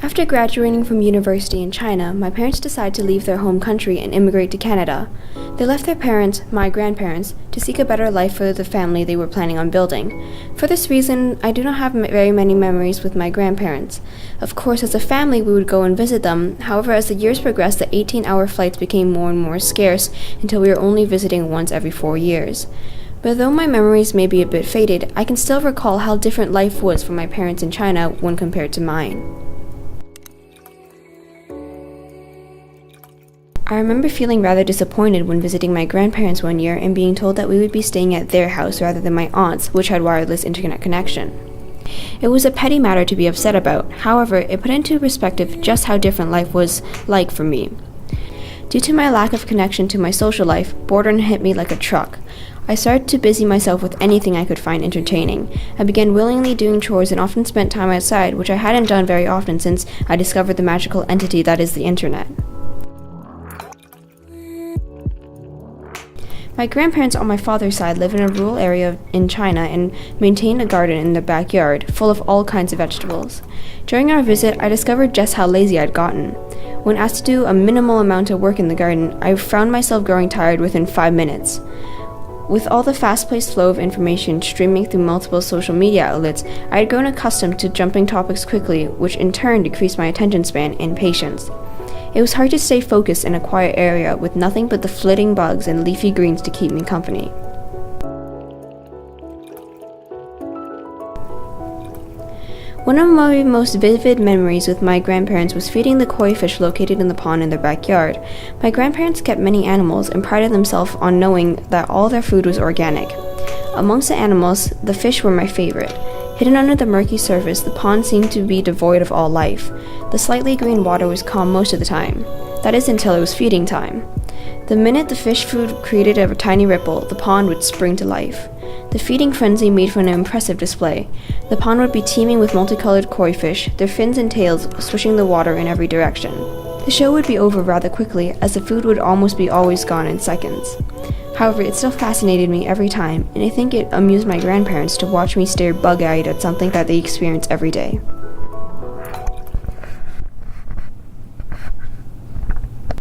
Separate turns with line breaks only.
After graduating from university in China, my parents decided to leave their home country and immigrate to Canada. They left their parents, my grandparents, to seek a better life for the family they were planning on building. For this reason, I do not have very many memories with my grandparents. Of course, as a family, we would go and visit them. However, as the years progressed, the 18-hour flights became more and more scarce until we were only visiting once every 4 years. But though my memories may be a bit faded, I can still recall how different life was for my parents in China when compared to mine. I remember feeling rather disappointed when visiting my grandparents one year and being told that we would be staying at their house rather than my aunt's, which had wireless internet connection. It was a petty matter to be upset about, however, it put into perspective just how different life was like for me. Due to my lack of connection to my social life, boredom hit me like a truck. I started to busy myself with anything I could find entertaining. I began willingly doing chores and often spent time outside, which I hadn't done very often since I discovered the magical entity that is the internet. My grandparents on my father's side live in a rural area in China and maintain a garden in their backyard, full of all kinds of vegetables. During our visit, I discovered just how lazy I'd gotten. When asked to do a minimal amount of work in the garden, I found myself growing tired within 5 minutes. With all the fast-paced flow of information streaming through multiple social media outlets, I had grown accustomed to jumping topics quickly, which in turn decreased my attention span and patience. It was hard to stay focused in a quiet area with nothing but the flitting bugs and leafy greens to keep me company. One of my most vivid memories with my grandparents was feeding the koi fish located in the pond in their backyard. My grandparents kept many animals and prided themselves on knowing that all their food was organic. Amongst the animals, the fish were my favorite. Hidden under the murky surface, the pond seemed to be devoid of all life. The slightly green water was calm most of the time. That is until it was feeding time. The minute the fish food created a tiny ripple, the pond would spring to life. The feeding frenzy made for an impressive display. The pond would be teeming with multicolored koi fish, their fins and tails swishing the water in every direction. The show would be over rather quickly, as the food would almost be always gone in seconds. However, it still fascinated me every time, and I think it amused my grandparents to watch me stare bug-eyed at something that they experience every day.